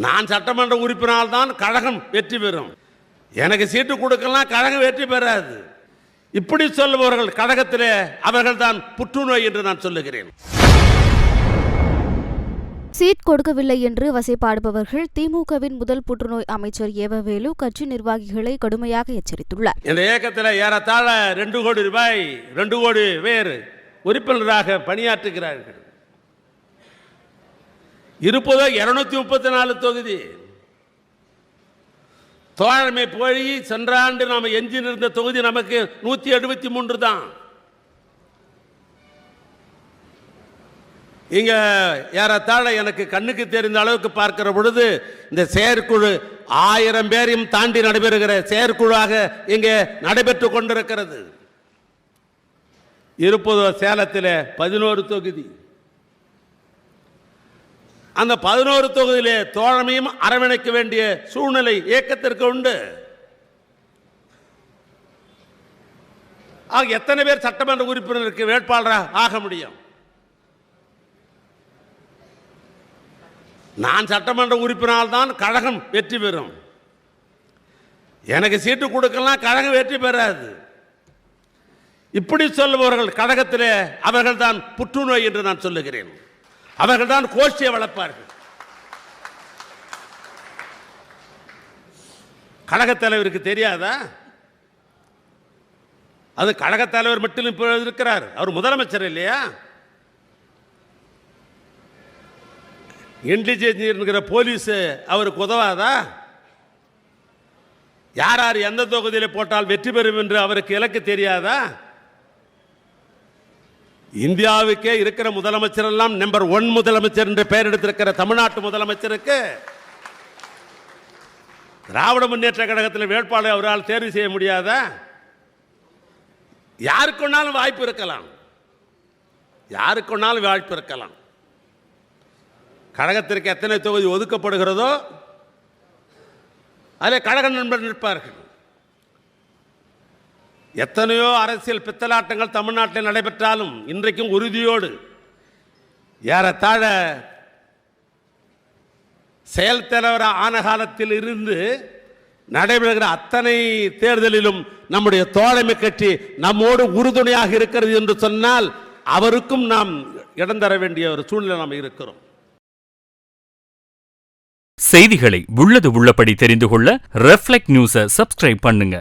நான் சட்டமன்ற உறுப்பினால் தான் கழகம் வெற்றி பெறும். எனக்கு சீட்டு கொடுக்கலாம், கழகம் வெற்றி பெறாது. இப்படி சொல்லுபவர்கள் கழகத்திலே அவர்கள் தான் புற்றுநோய் என்று நான் சொல்லுகிறேன். சீட் கொடுக்கவில்லை என்று வசைபாடுபவர்கள் திமுகவின் முதல் புற்றுநோய் அமைச்சர் ஏவவேலு கட்சி நிர்வாகிகளை கடுமையாக எச்சரித்துள்ளார். இந்த இயக்கத்தில் ஏறத்தாழ 2 கோடி ரூபாய் 2 கோடி பேர் உறுப்பினராக பணியாற்றுகிறார்கள். இருப்பதோ 234 தொகுதி. தோழமை போய் சென்ற ஆண்டு நாம் எஞ்சி இருந்த தொகுதி நமக்கு 173 தான். இங்க ஏறத்தாழ எனக்கு கண்ணுக்கு தெரிந்த அளவுக்கு பார்க்கிற பொழுது இந்த செயற்குழு 1000 பேரையும் தாண்டி நடைபெறுகிற செயற்குழுவாக இங்கே நடைபெற்று கொண்டிருக்கிறது. இருப்பதோ சேலத்தில் 11 தொகுதி. அந்த 11 தொகுதியிலே தோழமையும் அரவணைக்க வேண்டிய சூழ்நிலை இயக்கத்திற்கு உண்டு. ஆக எத்தனை பேர் சட்டமன்ற உறுப்பினருக்கு வேட்பாளராக ஆக முடியும்? நான் சட்டமன்ற உறுப்பினால் தான் கழகம் வெற்றி பெறும். எனக்கு சீட்டு கொடுக்கலாம், கழகம் வெற்றி பெறாது. இப்படி சொல்லுபவர்கள் கழகத்திலே அவர்கள் தான் புற்றுநோய் என்று நான் சொல்லுகிறேன். அவர்கள் தான் கோஷ்டியை வளர்ப்பார்கள். கழகத் தலைவருக்கு தெரியாதா? அது கழகத் தலைவர் மட்டும் இப்போ இருக்கிறார், அவர் முதலமைச்சர் இல்லையா? இன்டெலிஜென்ஸ் போலீஸ் அவருக்கு உதவாதா? யார் யார் எந்த தொகுதியில் போட்டால் வெற்றி பெறும் என்று அவருக்கு இலக்கு தெரியாதா? இந்தியாவுக்கே இருக்கிற முதலமைச்சர் எல்லாம் நம்பர் 1 முதலமைச்சர் என்று பெயர் எடுத்திருக்கிற தமிழ்நாட்டு முதலமைச்சருக்கு திராவிட முன்னேற்ற கழகத்தில் வேட்பாளர் அவரால் தேர்வு செய்ய முடியாதா? யாருக்குன்னாலும் வாய்ப்பு இருக்கலாம், யாருக்குன்னாலும் வாய்ப்பு இருக்கலாம். கழகத்திற்கு எத்தனை தொகுதி ஒதுக்கப்படுகிறதோ அதில் கழக நண்பர் நிற்பார்கள். எத்தனையோ அரசியல் பித்தலாட்டங்கள் தமிழ்நாட்டில் நடைபெற்றாலும் இன்றைக்கும் உறுதியோடு ஏறத்தாழ செயல் தலைவர் ஆன காலத்தில் இருந்து நடைபெறுகிற அத்தனை தேர்தலிலும் நம்முடைய தோழமை கட்சி நம்மோடு உறுதுணையாக இருக்கிறது என்று சொன்னால் அவருக்கும் நாம் இடம் தர வேண்டிய ஒரு சூழ்நிலை நாம் இருக்கிறோம். செய்திகளை உள்ளது உள்ளபடி தெரிந்து கொள்ள ரெஃப்ளெக்ட் நியூஸை சப்ஸ்கிரைப் பண்ணுங்க.